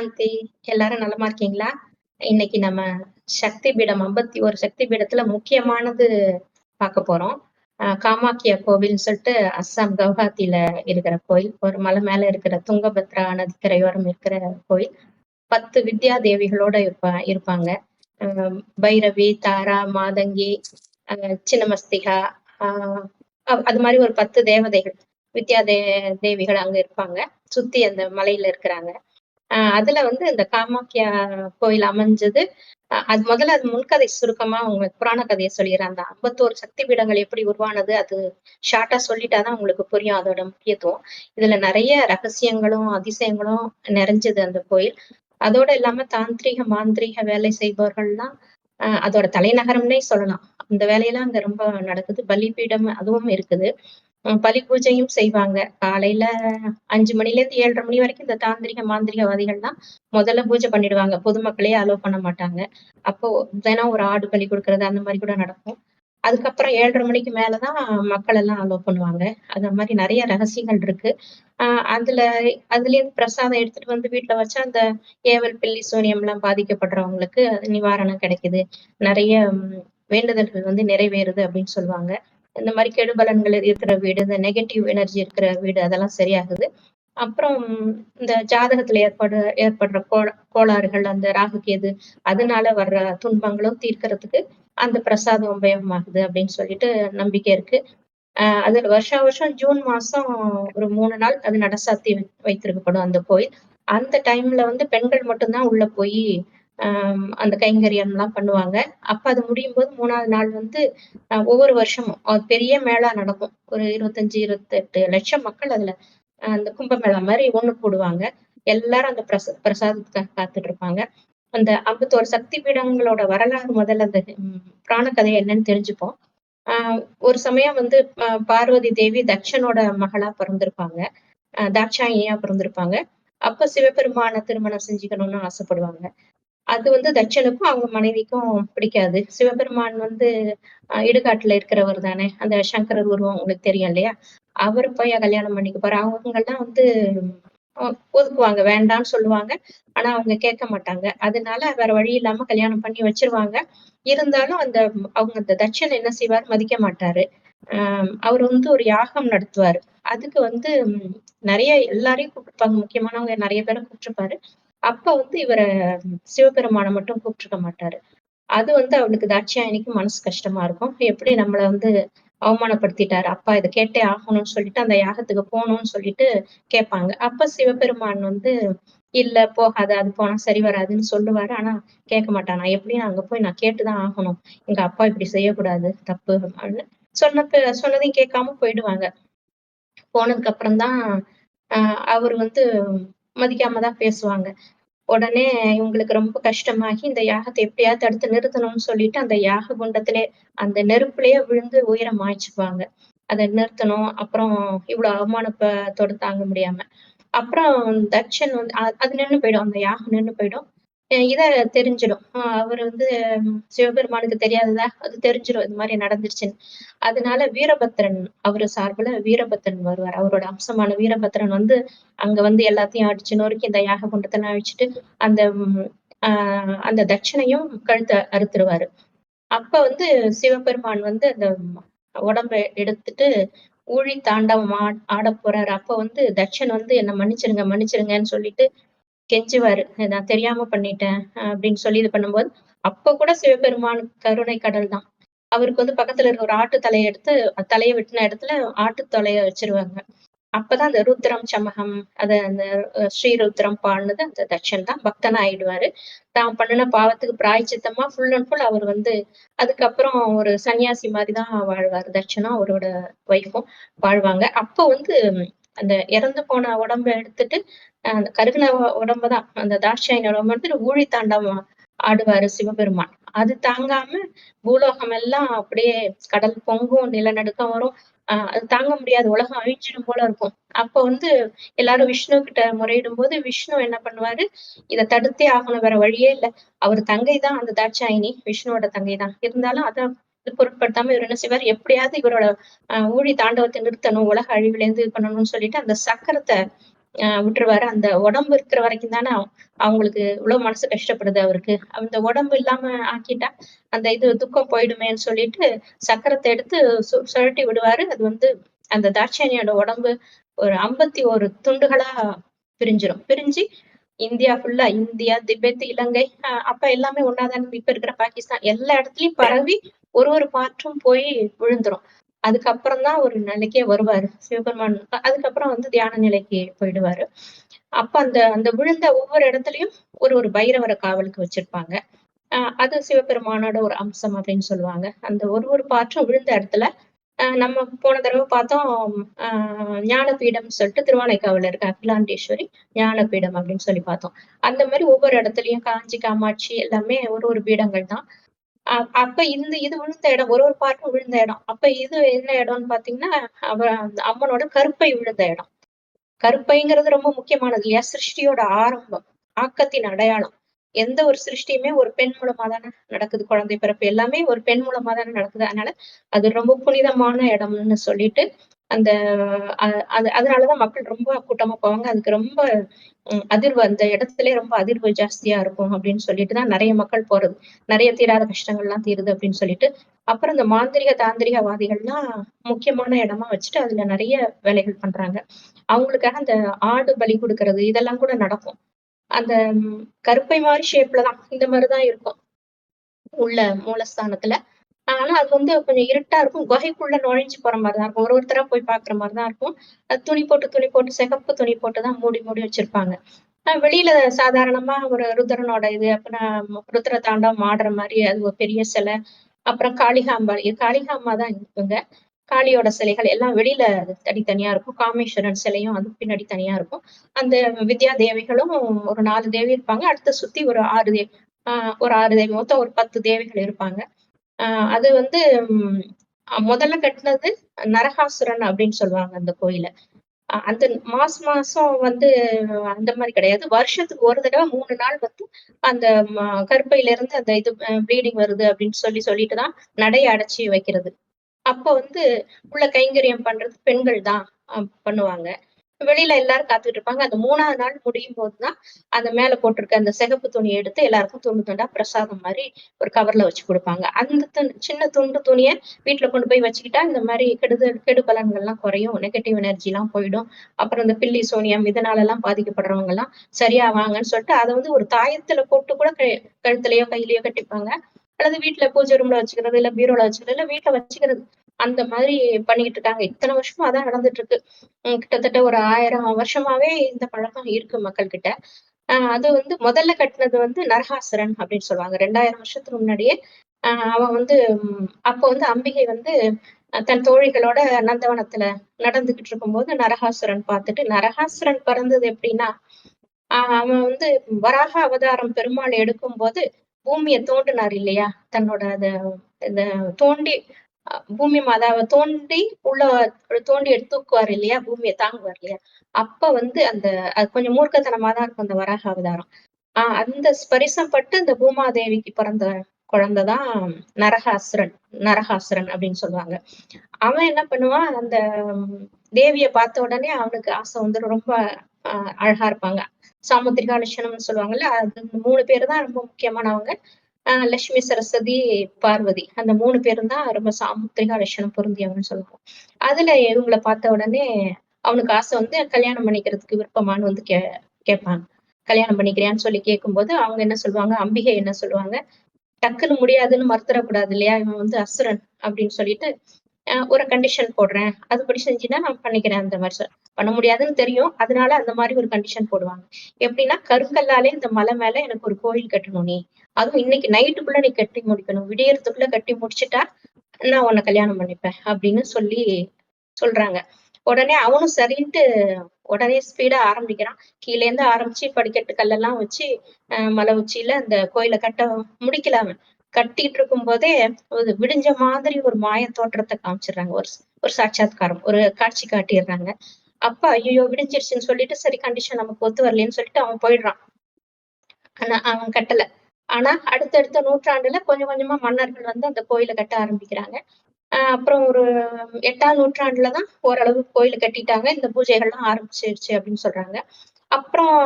சாந்தி. எல்லாரும் நலமா இருக்கீங்களா? இன்னைக்கு நம்ம சக்தி பீடம் 51 சக்தி பீடத்துல முக்கியமானது பார்க்க போறோம். காமாக்கியா கோவில்னு சொல்லிட்டு அஸ்ஸாம் கவுஹாத்தில இருக்கிற கோயில். ஒரு மலை மேல இருக்கிற துங்கபத்ரா நதிக்கரையோரம் இருக்கிற கோயில். 10 வித்யா தேவிகளோட இருப்பாங்க. அ பைரவி, தாரா, மாதங்கி, சின்னமஸ்திகா, அ அது மாரி ஒரு 10 தேவதைகள், வித்யா தேவிகள் அங்க இருப்பாங்க. சுத்தி அந்த மலையில இருக்கிறாங்க. அதுல வந்து இந்த காமாக்யா கோயில் அமைஞ்சது. அது முதல்ல அது முன்கதை சுருக்கமா உங்களுக்கு புராண கதைய சொல்லிர்றேன். அந்த 51 சக்தி பீடங்கள் எப்படி உருவானது, அது ஷார்ட்டா சொல்லிட்டா தான் உங்களுக்கு புரியும் அதோட முக்கியத்துவம். இதுல நெறைய ரகசியங்களும், அதிசயங்களும் நிறைஞ்சது அந்த கோயில். அதோட இல்லாம தாந்திரீக, மாந்திரீக வேலை செய்பவர்கள்லாம் அதோட தலைநகரம்னே சொல்லலாம். அந்த வேலையெல்லாம் அங்க ரொம்ப நடக்குது. பலிபீடம் அதுவும் இருக்குது. பலி பூஜையும் செய்வாங்க. காலையில 5 மணிலேருந்து 7:30 மணி வரைக்கும் இந்த தாந்திரிக, மாந்திரிகவாதிகள்லாம் முதல்ல பூஜை பண்ணிடுவாங்க. பொதுமக்களே அலோவ் பண்ண மாட்டாங்க. அப்போ தினம் ஒரு ஆடு பலி குடுக்குறது அந்த மாரி கூட நடக்கும். அதுக்கப்புறம் 7:30 மணிக்கு மேல தான் மக்கள் எல்லாம் அலோவ் பண்ணுவாங்க. அந்த மாரி நெறைய ரகசியங்கள் இருக்கு. அ அதுல அதுலேருந்து பிரசாதம் எடுத்துட்டு வந்து வீட்ல வச்சா அந்த ஏவல், பில்லி, சூனியம்லாம் பாதிக்கப்படுறவங்களுக்கு நிவாரணம் கிடைக்குது. நெறைய வேண்டுதல்கள் வந்து நிறைவேறுது அப்படின்னு சொல்லுவாங்க. இந்த மாரி கெடுபலன்கள் இருக்கிற வீடு, இந்த நெகட்டிவ் எனர்ஜி இருக்கிற வீடு அதெல்லாம் சரியாகுது. அப்புறம் இந்த ஜாதகத்துல ஏற்படுற கோளாறுகள், அந்த ராகு, கேது அதனால வர்ற துன்பங்களும் தீர்க்கறதுக்கு அந்த பிரசாதம் உபயோகமாகுது அப்படின்னு சொல்லிட்டு நம்பிக்கை இருக்கு. அதுல வருஷா வருஷம் ஜூன் மாசம் ஒரு 3 நாள் அது நடசாத்தி வைத்திருக்கப்படும் அந்த கோயில். அந்த டைம்ல வந்து பெண்கள் மட்டும் தான் உள்ள போயி அந்த கைங்கரியம்லாம் பண்ணுவாங்க. அப்ப அது முடியும்போது 3வது நாள் வந்து ஒவ்வொரு வருஷமும் பெரிய மேளா நடக்கும். ஒரு 25, 28 லட்சம் மக்கள் அதுல அந்த கும்பமேளா மாரி ஒண்ணு கூடுவாங்க. எல்லாரும் அந்த பிரசாதத்துக்காக காத்துட்டு இருப்பாங்க. அந்த 51 சக்தி பீடங்களோட வரலாறு முதல்ல அந்த புராண கதை என்னன்னு தெரிஞ்சுப்போம். ஆ ஒரு சமயம் வந்து பார்வதி தேவி தட்சனோட மகளா பிறந்திருப்பாங்க. தாட்சாயினியா பிறந்திருப்பாங்க. அப்ப சிவபெருமான திருமணம் செஞ்சுக்கணும்னு ஆசைப்படுவாங்க. அது வந்து தட்சனுக்கும் அவங்க மனைவிக்கும் பிடிக்காது. சிவபெருமான் வந்து இடுகாட்டுல இருக்கிறவர் தானே. அந்த சங்கரர் உருவம் உங்களுக்கு தெரியும் இல்லையா? அவரு போய் கல்யாணம் பண்ணிக்க அவங்கலாம் வந்து அ ஒதுக்குவாங்க. வேண்டான்னு சொல்லுவாங்க. ஆனா அவங்க கேட்க மாட்டாங்க. அதனால வேற வழி இல்லாம கல்யாணம் பண்ணி வச்சுருவாங்க. இருந்தாலும் அவங்க அந்த தட்சன் என்ன செய்வாரு? மதிக்க மாட்டாரு. அவரு வந்து ஒரு யாகம் நடத்துவாரு. அதுக்கு வந்து நெறைய எல்லாரையும் கூப்பிட்டுருப்பாங்க. முக்கியமானவங்க நெறைய பேர கூப்ட்டுருப்பாரு. அப்ப வந்து சிவபெருமான மட்டும் கூப்ட்டுருக்க மாட்டாரு. அது வந்து அவளுக்கு தாட்சாயணிக்கு மனசு கஷ்டமா இருக்கும். எப்படி நம்மள வந்து அவமானப்படுத்திட்டாரு. அப்பா இத கேட்டே ஆகணும்னு சொல்லிட்டு அந்த யாகத்துக்கு போணும்னு சொல்லிட்டு கேட்பாங்க. அப்ப சிவபெருமான் வந்து, "இல்ல போகாத. அது போனா சரி வராதுன்னு" சொல்லுவாரு. ஆனா கேட்க மாட்டா. "நான் எப்படியும் அங்க போய் நான் கேட்டு தான் ஆகணும். எங்க அப்பா இப்படி செய்யக்கூடாது. தப்பு" அப்படின்னு சொன்னதையும் கேட்காம போயிடுவாங்க. போனதுக்கு அப்புறம் தான் அ அவரு வந்து மதிக்காம தான் பேசுவாங்க. உடனே இவங்களுக்கு ரொம்ப கஷ்டமாகி இந்த யாகத்த எப்படியாவது தடுத்து நிறுத்தணும்னு சொல்லிட்டு, அந்த யாக குண்டத்திலே அந்த நெருப்புலயே விழுந்து உயிர மாய்ச்சுக்குவாங்க. அத நிறுத்தணும். அப்புறம் இவ்ளோ அவமானத்தோட தாங்க முடியாம. அப்புறம் தட்சன் வந்து அது நின்னு போயிடும். அந்த யாகம் நின்னு போயிடும். இத தெரிஞ்சிடும். அவரு வந்து சிவபெருமானுக்கு தெரியாததா? அது தெரிஞ்சிரும். இது மாரி நடந்துருச்சுன்னு. அதனால வீரபத்ரன் அவரு சார்புல வீரபத்ரன் வருவாரு. அவரோட அம்சமான வீரபத்ரன் வந்து அங்க வந்து எல்லாத்தையும் அடிச்சு நொறுக்கி இந்த யாக குண்டத்தெல்லாம் அழிச்சுட்டு, அந்த ம் ஆ அந்த தட்சனையும் கழுத்த அறுத்துருவாரு. அப்ப வந்து சிவபெருமான் வந்து அந்த உடம்ப எடுத்துட்டு ஊழி தாண்டவம் ஆடப் போறாரு. அப்ப வந்து தட்சன் வந்து என்ன மன்னிச்சிருங்க, மன்னிச்சிருங்கன்னு சொல்லிட்டு கெஞ்சுவாரு. நான் தெரியாம பண்ணிட்டேன் அப்படின்னு சொல்லி இது பண்ணும்போது, அப்ப கூட சிவபெருமான் கருணை கடல் தான். அவருக்கு வந்து பக்கத்துல இருக்க ஒரு ஆட்டு தலைய எடுத்து தலைய வெட்டுன இடத்துல ஆட்டு தலைய வச்சுருவாங்க. அப்பதான் அந்த ருத்ரம் சமகம் அந்த ஸ்ரீருத்ரம் பாடுனது அந்த தட்சன் தான். பக்தனா ஆயிடுவாரு. தான் பண்ணுன பாவத்துக்கு பிராயச்சித்தமா ஃபுல் அண்ட் ஃபுல் அவர் வந்து அதுக்கப்புறம் ஒரு சன்னியாசி மாரி தான் வாழ்வாரு. தட்சனும் அவரோட ஒய்ஃபும் வாழ்வாங்க. அப்போ வந்து அந்த இறந்து போன உடம்ப எடுத்துட்டு, அந்த கருகுன உடம்ப தான் அந்த தாட்சாயணியோட உடம்ப எடுத்துட்டு ஊழி தாண்டவம் ஆடுவாரு சிவபெருமான். அது தாங்காம பூலோகம் எல்லாம் அப்படியே கடல் பொங்கும், நிலநடுக்கம் வரும். அது தாங்க முடியாது. உலகம் அழிஞ்சிடும் போல இருக்கும். அப்ப வந்து எல்லாரும் விஷ்ணு கிட்ட முறையிடும்போது, விஷ்ணு என்ன பண்ணுவாரு, இத தடுத்தே ஆகணும். வேற வழியே இல்ல. அவரு தங்கை தான் அந்த தாட்சாயினி. விஷ்ணுவோட தங்கை தான். இருந்தாலும் அத பொருட்படுத்தாம இவரு என்ன செய்வாரு, எப்படியாவது இவரோட ஊழி தாண்டவத்த நிறுத்தணும். உலக அழிவுலேருந்து இது பண்ணணும்னு சொல்லிட்டு, அந்த சக்கரத்த விட்டுருவாரு. அந்த உடம்பு இருக்கிற வரைக்கும் தானே அவங்களுக்கு இவ்வளவு மனசு கஷ்டப்படுது அவருக்கு. அந்த உடம்பு இல்லாம ஆக்கிட்டா அந்த இது துக்கம் போயிடுமேன்னு சொல்லிட்டு சக்கரத்த எடுத்து சுழட்டி விடுவாரு. அது வந்து அந்த தாட்சாயணியோட உடம்பு ஒரு 51 துண்டுகளா பிரிஞ்சிரும். பிரிஞ்சு இந்தியா ஃபுல்லா இந்தியா, திபெத், இலங்கை அப்ப எல்லாமே ஒண்ணாதானே இப்ப இருக்கிற பாகிஸ்தான் எல்லா இடத்துலயும் பரவி ஒரு பார்ட்டும் போய் விழுந்துரும். அதுக்கப்புறம் தான் ஒரு நிலைக்கே வருவாரு சிவபெருமான். அதுக்கப்புறம் வந்து தியான நிலைக்கு போயிடுவாரு. அப்ப அந்த அந்த விழுந்த ஒவ்வொரு இடத்துலயும் ஒரு பைரவர காவலுக்கு வச்சிருப்பாங்க. அது சிவபெருமானோட ஒரு அம்சம் அப்படின்னு சொல்லுவாங்க. அந்த ஒரு பாற்றும் விழுந்த இடத்துல நம்ம போன தடவை பார்த்தோம். ஞானபீடம்னு சொல்லிட்டு திருவானைக்காவல்ல இருக்க அகிலாண்டேஸ்வரி ஞானபீடம் அப்படின்னு சொல்லி பார்த்தோம். அந்த மாதிரி ஒவ்வொரு இடத்துலயும் காஞ்சி, காமாட்சி எல்லாமே ஒரு பீடங்கள் தான். அப்ப இது விழுந்த இடம் ஒரு பார்ட்டும் விழுந்த இடம். அப்ப இது என்ன இடம்னு பார்த்தீங்கன்னா, அந்த அம்மனோட கருப்பை விழுந்த இடம். கருப்பைங்கிறது ரொம்ப முக்கியமானது இல்லையா? சிருஷ்டியோட ஆரம்பம், ஆக்கத்தின் அடையாளம். எந்த ஒரு சிருஷ்டியுமே ஒரு பெண் மூலமா தானே நடக்குது. குழந்தை பிறப்பு எல்லாமே ஒரு பெண் மூலமா தானே நடக்குது. அதனால அது ரொம்ப புனிதமான இடம்னு சொல்லிட்டு, அந்த அ அது அதனாலதான் மக்கள் ரொம்ப கூட்டமா போவாங்க. அதுக்கு ரொம்ப அதிர்வு அந்த இடத்திலேயே ரொம்ப அதிர்வு ஜாஸ்தியா இருக்கும் அப்படின்னு சொல்லிட்டு தான் நெறைய மக்கள் போறது. நெறைய தீராத கஷ்டங்கள்லாம் தீருது அப்படின்னு சொல்லிட்டு. அப்புறம் இந்த மாந்திரிக, தாந்திரிகவாதிகள்லாம் முக்கியமான இடமா வச்சுட்டு அதுல நெறைய வேலைகள் பண்றாங்க. அவங்களுக்காக அந்த ஆடு பலி குடுக்கறது இதெல்லாம் கூட நடக்கும். அந்த கருப்பை மாரி ஷேப்ல தான். இந்த மாரி தான் இருக்கும். உள்ள மூலஸ்தானத்துல. ஆனா அது வந்து கொஞ்சம் இருட்டா இருக்கும். குகைக்குள்ள நுழைஞ்சு போற மாரி தான் இருக்கும். ஒருத்தரா போய் பார்க்குற மாரி தான் இருக்கும். துணி போட்டு சிகப்பு துணி போட்டு தான் மூடி மூடி வச்சிருப்பாங்க. வெளியில சாதாரணமா ஒரு ருத்ரனோட இது அப்புறம் ருத்ர தாண்டவம் ஆடுற மாரி அது ஒரு பெரிய சிலை. அப்புறம் காளிகாம்மா தான் இவங்க. காளியோட சிலைகள் எல்லாம் வெளியில தனித்தனியா இருக்கும். காமேஸ்வரன் சிலையும் அது பின்னாடி தனியா இருக்கும். அந்த வித்யா தேவிகளும் ஒரு 4 தேவி இருப்பாங்க. அடுத்து சுத்தி ஒரு 6 தேவி ஆ ஒரு 6 தேவி மொத்தம் ஒரு 10 தேவிகள் இருப்பாங்க. ஆ அது வந்து ம் முதல்ல கட்டுனது நரகாசுரன் அப்படின்னு சொல்லுவாங்க அந்த கோயில. அந்த மாசம் வந்து அந்த மாரி கிடையாது. வருஷத்துக்கு ஒரு தடவ 3 நாள் வந்து அந்த கருப்பையில இருந்து அந்த இது ப்ளீடிங் வருது அப்படின்னு சொல்லிட்டு தான் நடைய அடைச்சு வைக்கிறது. அப்ப வந்து உள்ள கைங்கரியம் பண்றது பெண்கள் தான் பண்ணுவாங்க. வெளியில எல்லாரும் காத்துட்டு இருப்பாங்க. அந்த 3வது நாள் முடியும்போது தான், அந்த மேல போட்டிருக்க அந்த சிகப்பு துணிய எடுத்து எல்லாருக்கும் துண்டு துண்டா பிரசாதம் மாரி ஒரு கவர்ல வச்சு குடுப்பாங்க. அந்த சின்ன துண்டு துணிய வீட்ல கொண்டு போய் வச்சுக்கிட்டா, இந்த மாரி கெடு பலன்கள்லாம் குறையும். நெகட்டிவ் எனர்ஜிலாம் போயிடும். அப்புறம் இந்த பில்லி, சூனியம் இதனாலலாம் பாதிக்கப்படுறவங்கலாம் சரியாவாங்கன்னு சொல்லிட்டு, அத வந்து ஒரு தாயத்துல போட்டு கூட கழுத்துலயோ, கையிலயோ கட்டிப்பாங்க. அல்லது வீட்ல பூஜை ரூம்ல வச்சுக்கிறது, இல்ல பீரோல வச்சுக்கிறது, இல்ல வீட்ல வச்சுக்கிறது. அந்த மாதிரி பண்ணிக்கிட்டு இருக்காங்க. இத்தன வருஷமா அதான் நடந்துட்டு இருக்கு. கிட்டத்தட்ட ஒரு 1000 வருஷமாவே இந்த பழக்கம் இருக்கு மக்கள் கிட்ட. அது வந்து முதல்ல கட்டுனது வந்து நரகாசுரன் அப்படின்னு சொல்லுவாங்க. 2000 வருஷத்துக்கு முன்னாடியே அவன் வந்து அப்போ வந்து அம்பிகை வந்து தன் தோழிகளோட நந்தவனத்துல நடந்துகிட்டு இருக்கும்போது நரகாசுரன் பார்த்துட்டு நரகாசுரன் பிறந்தது எப்படின்னா, அவன் வந்து வராக அவதாரம் பெருமாள் எடுக்கும்போது பூமிய தோண்டுனார் இல்லையா? தன்னோட இந்த தோண்டி பூமி மாதாவ தோண்டி உள்ள தோண்டி எடுத்து தூக்குவாரு இல்லையா? பூமிய தாங்குவார் இல்லையா? அப்ப வந்து அது கொஞ்சம் மூர்க்கத்தனமா தான் இருக்கும் அந்த வராக அவதாரம். அந்த ஸ்பரிசம் பட்டு இந்த பூமாதேவிக்கு பிறந்த குழந்தை தான் நரகாசுரன். நரகாசுரன் அப்படின்னு சொல்லுவாங்க. அவன் என்ன பண்ணுவான், அந்த தேவிய பார்த்த உடனே அவனுக்கு ஆசை வந்துரும். ரொம்ப அ அழகா இருப்பாங்க. சாமுத்திரிகா லட்சணம்னு சொல்லுவாங்கல்ல, அது 3 பேரு தான் ரொம்ப முக்கியமானவங்க. லட்சுமி, சரஸ்வதி, பார்வதி. அந்த 3 பேரும் தான் ரொம்ப சாமுத்திரிகா லட்சணம் பொருந்தியவங்கன்னு சொல்லுவோம். அதுல இவங்கள பார்த்த உடனே அவனுக்கு ஆசை வந்து கல்யாணம் பண்ணிக்கிறதுக்கு விருப்பமான்னு வந்து கேட்பாங்க. கல்யாணம் பண்ணிக்கிறியான்னு சொல்லி கேட்கும்போது, அவங்க என்ன சொல்லுவாங்க, அம்பிகை என்ன சொல்லுவாங்க, டக்குன்னு முடியாதுன்னு மறுத்துறக்கூடாது இல்லையா? இவன் வந்து அசுரன் அப்படின்னு சொல்லிட்டு, ஒரு கண்டிஷன் போடுறேன். அதுபடி செஞ்சீன்னா நான் பண்ணிக்கிறேன் அந்த மாரி பண்ண முடியாதுன்னு தெரியும். அதனால அந்த மாரி ஒரு கண்டிஷன் போடுவாங்க. எப்படின்னா, கருங்கல்லாலே இந்த மலை மேல எனக்கு ஒரு கோயில் கட்டணும் நீ. அதுவும் இன்னைக்கு நைட்டுக்குள்ள நீ கட்டி முடிக்கணும். விடியறதுக்குள்ள கட்டி முடிச்சுட்டா, நான் உன்ன கல்யாணம் பண்ணிப்பேன் அப்படின்னு சொல்லி சொல்றாங்க. உடனே அவனும் சரின்ட்டு உடனே ஸ்பீடா ஆரம்பிக்கிறான். கீழேருந்து ஆரம்பிச்சு படிக்கட்டு கல்லெல்லாம் வச்சு, மலை உச்சியில அந்த கோயில கட்ட முடிக்கல அவன். கட்டிட்டு இருக்கும்போதே ஒரு விடிஞ்ச மாதிரி ஒரு மாய தோற்றத்த காமிச்சுடுறாங்க. ஒரு சாட்சாத்காரம். ஒரு காட்சி காட்டிடுறாங்க. அப்ப ஐயய்யோ! விடிஞ்சிருச்சுன்னு சொல்லிட்டு, சரி கண்டிஷன் நமக்கு ஒத்து வரலையேன்னு சொல்லிட்டு அவன் போயிடுறான். ஆனா அவன் கட்டல. ஆனா அடுத்தடுத்த நூற்றாண்டுல கொஞ்சம் கொஞ்சமா மன்னர்கள் வந்து அந்த கோயில கட்ட ஆரம்பிக்கிறாங்க. அப்புறம் ஒரு 8ஆம் நூற்றாண்டுல தான் ஓரளவு கோயில் கட்டிட்டாங்க. இந்த பூஜைகள்லாம் ஆரம்பிச்சிருச்சு அப்படின்னு சொல்றாங்க. அப்புறம்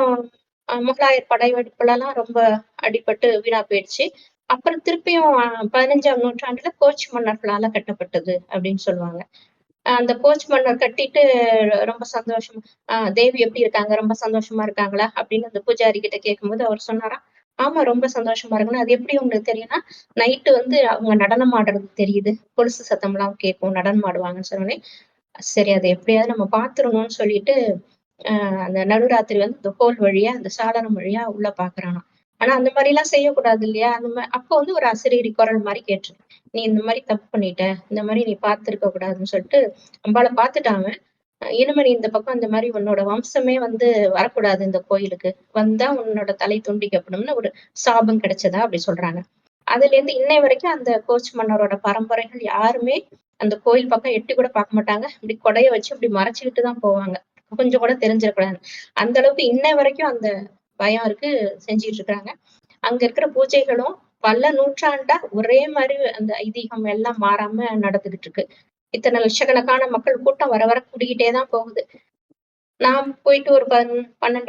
முகலாயர் படையெடுப்புலலாம் ரொம்ப அடிபட்டு வீணா போயிடுச்சு. அப்புறம் திருப்பியும் 15ஆம் நூற்றாண்டுல கோச் மன்னர்களால கட்டப்பட்டது அப்படின்னு சொல்லுவாங்க. அந்த கோச் மன்னர் கட்டிட்டு ரொம்ப சந்தோஷம் தேவி எப்படி இருக்காங்க? ரொம்ப சந்தோஷமா இருக்காங்களா? அப்படின்னு அந்த பூஜாரி கிட்ட கேட்கும்போது அவர் சொன்னாராம், ஆமா ரொம்ப சந்தோஷமா இருக்குன்னு. அது எப்படி உங்களுக்கு தெரியும்னா, நைட்டு வந்து அவங்க நடனம் ஆடுறது தெரியுது. கொலுசு சத்தம்லாம் கேட்கும். நடனம் ஆடுவாங்கன்னு சொன்னோனே, சரி அத எப்படியாவது நம்ம பார்த்துறணும்னு சொல்லிட்டு அந்த நடுராத்திரி வந்து இந்த ஹோல் வழியா, அந்த சாளரம் வழியா உள்ள பார்க்குறானாம். ஆனா அந்த மாரிலாம் செய்யக்கூடாது இல்லையா? அப்போ வந்து ஒரு அசரீரி குரல் மாரி கேட்டுருக்கு. "நீ இந்த மாரி தப்பு பண்ணிட்ட. இந்த மாரி நீ பார்த்திருக்க கூடாதுன்னு" சொல்லிட்டு அம்பாள பார்த்துட்டான் அவன். "இனிமே நீ இந்த பக்கம் இந்த மாரி உன்னோட வம்சமே வந்து வரக்கூடாது இந்த கோயிலுக்கு. வந்தா உன்னோட தலை துண்டிக்கப்படும்னு" ஒரு சாபம் கிடைச்சதா அப்படி சொல்றாங்க. அதுலேருந்து இன்னை வரைக்கும் அந்த கோச் மன்னரோட பரம்பரைகள் யாருமே அந்த கோயில் பக்கம் எட்டி கூட பார்க்க மாட்டாங்க. இப்படி கொடைய வச்சு இப்படி மறைச்சுக்கிட்டு தான் போவாங்க. கொஞ்சம் கூட தெரிஞ்சிடக்கூடாது. அந்த அளவுக்கு இன்னை வரைக்கும் அந்த பயம் இருக்கு. செஞ்சுட்டு இருக்காங்க. அங்க இருக்கிற பூஜைகளும் பல நூற்றாண்டா ஒரே மாரி அந்த ஐதீகம் எல்லாம் மாறாம நடந்துகிட்டு இருக்கு. இத்தன லட்சக்கணக்கான மக்கள் கூட்டம் வர வர கூடிக்கிட்டே தான் போகுது. நான் போயிட்டு ஒரு 12,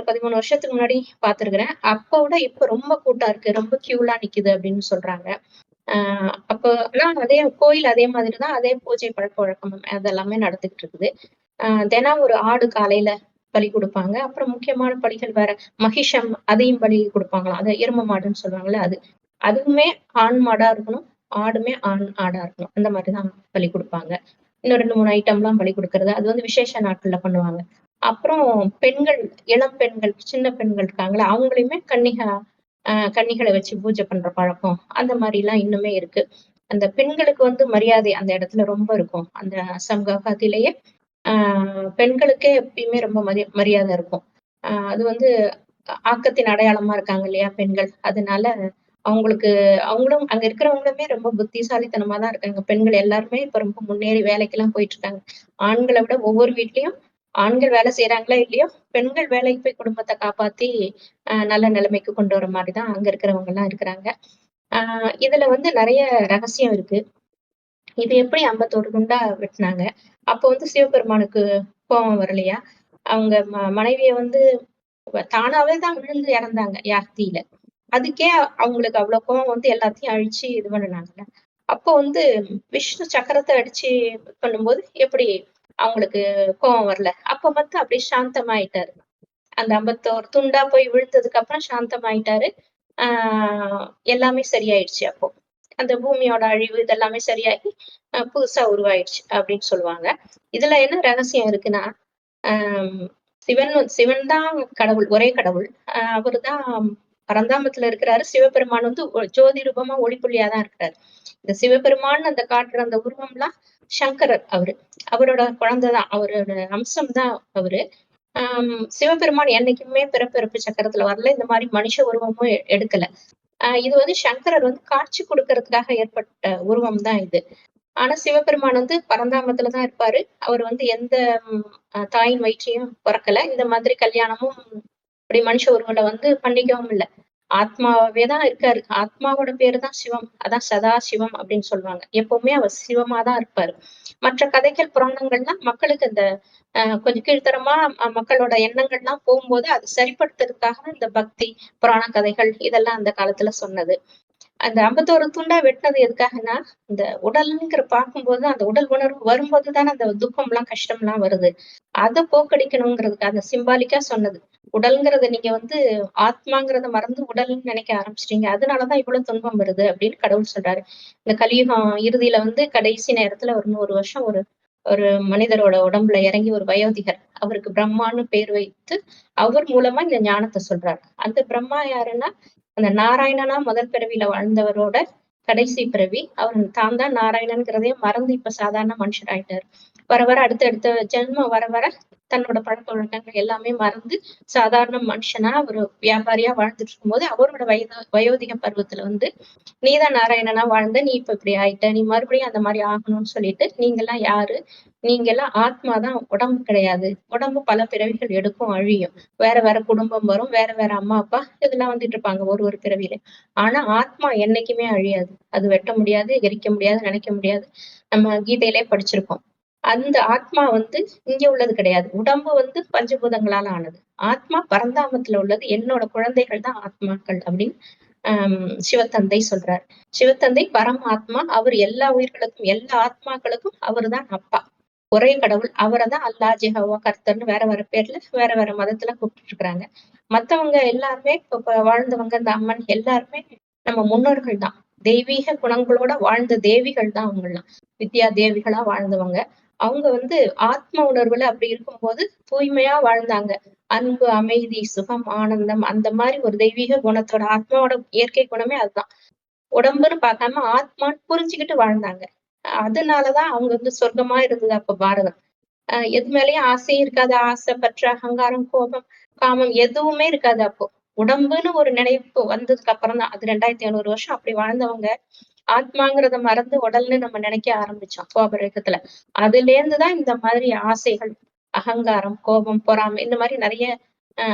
13 வருஷத்துக்கு முன்னாடி பார்த்துருக்கிறேன். அப்ப விட இப்ப ரொம்ப கூட்டம் இருக்கு. ரொம்ப கியூலாம் நிக்குது அப்படின்னு சொல்றாங்க. ஆ அப்போ ஆனா அதே கோயில் அதே மாதிரி தான். அதே பூஜை பழக்கவழக்கம் அதெல்லாமே நடந்துகிட்டு இருக்குது. தினம் ஒரு ஆடு காலையில பலி குடுப்பாங்க. அப்புறம் முக்கியமான பலிகள் வேற. மகிஷம் அதையும் பலி குடுப்பாங்களாம். அது எரும மாடுன்னு சொல்லுவாங்கல்ல அது. அதுவுமே ஆண் மாடா இருக்கணும். ஆடுமே ஆண் ஆடா இருக்கணும். அந்த மாரி தான் பலி குடுப்பாங்க. இன்னும் 2, 3 ஐட்டம்லாம் பலி குடுக்குறது. அது வந்து விசேஷ நாட்கள்ல பண்ணுவாங்க. அப்புறம் பெண்கள், இளம் பெண்கள், சின்ன பெண்கள் இருக்காங்கல்ல, அவங்களையுமே கன்னிகள வச்சு பூஜை பண்ற பழக்கம். அந்த மாரிலாம் இன்னுமே இருக்கு. அந்த பெண்களுக்கு வந்து மரியாதை அந்த இடத்துல ரொம்ப இருக்கும். அந்த அசாம் கவுஹாத்திலேயே ஆ பெண்களுக்கே எப்பயுமே ரொம்ப மரியாதை இருக்கும். அது வந்து ஆக்கத்தின் அடையாளமா இருக்காங்க இல்லையா பெண்கள். அதனால அவங்களுக்கு அவங்களும் அங்க இருக்கிறவங்களுமே ரொம்ப புத்திசாலித்தனமா தான் இருக்காங்க. பெண்கள் எல்லாருமே இப்ப ரொம்ப முன்னேறி வேலைக்கெல்லாம் போயிட்டு இருக்காங்க. ஆண்கள விட ஒவ்வொரு வீட்லயும் ஆண்கள் வேலை செய்றாங்களோ இல்லையோ, பெண்கள் வேலைக்கு போய் குடும்பத்த காப்பாத்தி நல்ல நிலைமைக்கு கொண்டு வர மாரி தான் அங்க இருக்கிறவங்கலாம் இருக்கிறாங்க. ஆ இதுல வந்து நெறைய ரகசியம் இருக்கு. இது எப்படி 51 குண்டா வெட்டுனாங்க? அப்போ வந்து சிவபெருமானுக்கு கோவம் வரலையா? அவங்க மனைவிய வந்து தானாவே தான் விழுந்து இறந்தாங்க யாக்தியில. அதுக்கே அவங்களுக்கு அவ்ளோ கோவம் வந்து எல்லாத்தையும் அழிச்சு இது பண்ணுனாங்கல்ல. அப்போ வந்து விஷ்ணு சக்கரத்த அடிச்சு பண்ணும்போது எப்படி அவங்களுக்கு கோவம் வரல? அப்ப மட்டும் அப்படியே சாந்தமாயிட்டாரு. அந்த 51 துண்டா போய் விழுந்ததுக்கு அப்புறம் சாந்தமாயிட்டாரு. ஆ எல்லாமே சரியாயிடுச்சு அப்போ. அந்த பூமியோட அழிவு இதெல்லாமே சரியாகி புதுசா உருவாயிடுச்சு அப்படின்னு சொல்லுவாங்க. இதுல என்ன ரகசியம் இருக்குன்னா, அம் சிவன் தான் கடவுள். ஒரே கடவுள். அவரு தான் பரந்தாமத்துல இருக்கிறாரு. சிவபெருமான் வந்து ஜோதி ரூபமா ஒளிப்புள்ளியா தான் இருக்கிறாரு. இந்த சிவபெருமான் அந்த காட்டுற அந்த உருவம்லாம் சங்கரர் அவரு. அவரோட குழந்தை தான். அவரோட அம்சம் தான் அவரு. சிவபெருமான் என்னைக்குமே பிறப்பு சக்கரத்துல வரல. இந்த மாரி மனுஷ உருவமும் எடுக்கல. இது வந்து சங்கரர் வந்து காட்சி குடுக்கறதுக்காக ஏற்பட்ட உருவம் தான் இது. ஆனா சிவபெருமான் வந்து பரந்தாமத்துல தான் இருப்பாரு. அவர் வந்து எந்த ம் தாயின் வயிற்றையும் பொறக்கல. இந்த மாதிரி கல்யாணமும் இப்படி மனுஷ உருவுல வந்து பண்ணிக்கவும் இல்ல. ஆத்மாவாவே தான் இருக்காரு. ஆத்மாவோட பேரு தான் சிவம். அதான் சதா சிவம் அப்படின்னு சொல்லுவாங்க. எப்பவுமே அவர் சிவமா தான் இருப்பாரு. மற்ற கதைகள், புராணங்கள்லாம் மக்களுக்கு அந்த கொஞ்சம் கீழ்த்தரமா மக்களோட எண்ணங்கள்லாம் போகும்போது, அது சரிப்படுத்துறதுக்காக இந்த பக்தி, புராண கதைகள் இதெல்லாம் அந்த காலத்துல சொன்னது. அந்த 51 துண்டா வெட்டுனது எதுக்காகன்னா, இந்த உடல்ங்கிற பார்க்கும்போது அந்த உடல் உணர்வு வரும்போது தானே அந்த துக்கம்லாம், கஷ்டம்லாம் வருது. அத போக்கடிக்கணுங்கிறதுக்கு அந்த சிம்பாலிக்கா சொன்னது. உடல்ங்கிறத நீங்க வந்து ஆத்மாங்கிறத மறந்து உடல்ன்னு நினைக்க ஆரம்பிச்சுட்டீங்க. அதனால தான் இவ்வளவு துன்பம் வருது அப்படின்னு கடவுள் சொல்றாரு. இந்த கலியுகம் இறுதியில வந்து கடைசி நேரத்துல ஒரு 100 வருஷம் ஒரு ஒரு மனிதரோட உடம்புல இறங்கி ஒரு வயோதிகர். அவருக்கு பிரம்மான்னு பேர் வைத்து, அவர் மூலமா இந்த ஞானத்த சொல்றாரு. அந்த பிரம்மா யாருன்னா, அந்த நாராயணனா முதல் பிறவியில வாழ்ந்தவரோட கடைசி பிறவி. அவர் தான் தான் நாராயணன்கிறதையே மறந்து இப்ப சாதாரண மனுஷர் ஆயிட்டாரு. வர வர அடுத்த ஜென்மம் வர வர தன்னோட பழக்கவழக்கங்கள் எல்லாமே மறந்து சாதாரண மனுஷனா ஒரு வியாபாரியா வாழ்ந்துட்டு இருக்கும்போது அவரோட வயோதிக பருவத்துல வந்து நீதான் நாராயணனா வாழ்ந்த, நீ இப்ப இப்படி ஆயிட்ட, நீ மறுபடியும் அந்த மாதிரி ஆகணும்னு சொல்லிட்டு நீங்கெல்லாம் யாரு? நீங்கெல்லாம் ஆத்மாதான், உடம்பு கிடையாது. உடம்பு பல பிறவிகள் எடுக்கும், அழியும். வேற வேற குடும்பம் வரும், வேற வேற அம்மா அப்பா இதெல்லாம் வந்துட்டு இருப்பாங்க ஒரு ஒரு பிறவியில. ஆனா ஆத்மா என்னைக்குமே அழியாது. அது வெட்ட முடியாது, எரிக்க முடியாது, நினைக்க முடியாது. நம்ம கீதையிலே படிச்சிருக்கோம். அந்த ஆத்மா வந்து இங்க உள்ளது கிடையாது. உடம்பு வந்து பஞ்சபூதங்களால ஆனது. ஆத்மா பரந்தாமத்துல உள்ளது. என்னோட குழந்தைகள் தான் ஆத்மாக்கள் அப்படின்னு சிவத்தந்தை சொல்றார். சிவத்தந்தை பரமாத்மா. அவர் எல்லா உயிர்களுக்கும், எல்லா ஆத்மாக்களுக்கும் அவர்தான் அப்பா. ஒரே கடவுள். அவரைதான் அல்லா, ஜெகோவா, கர்த்தர்ன்னு வேற வேற பேர்ல வேற வேற மதத்துல கூப்பிட்டு இருக்காங்க. மத்தவங்க எல்லாருமே இப்ப வாழ்ந்தவங்க, இந்த அம்மன் எல்லாருமே நம்ம முன்னோர்கள் தான். தெய்வீக குணங்களோட வாழ்ந்த தேவிகள் தான் அவங்கெல்லாம். வித்யா தேவிகளா வாழ்ந்தவங்க. அவங்க வந்து ஆத்ம உணர்வுல அப்படி இருக்கும்போது தூய்மையா வாழ்ந்தாங்க. அன்பு, அமைதி, சுகம், ஆனந்தம் அந்த மாதிரி ஒரு தெய்வீக குணத்தோட ஆத்மாவோட இயற்கை குணமே அதுதான். உடம்புன்னு பார்க்காம ஆத்மான்னு புரிஞ்சுக்கிட்டு வாழ்ந்தாங்க. அதனாலதான் அவங்க வந்து சொர்க்கமா இருந்தது அப்ப பாரதம். எது மேலயும் ஆசையும் இருக்காது. ஆசை, பற்று, அகங்காரம், கோபம், காமம் எதுவுமே இருக்காது அப்போ. உடம்புன்னு ஒரு நினைப்பு வந்ததுக்கு அப்புறம் தான். அது 2500 வருஷம் அப்படி வாழ்ந்தவங்க ஆத்மாங்கிறத மறந்து உடல்னு நம்ம நினைக்க ஆரம்பிச்சோம் கோப யுகத்துல. அதுல இருந்துதான் இந்த மாதிரி ஆசைகள், அகங்காரம், கோபம், பொறாமை இந்த மாதிரி நிறைய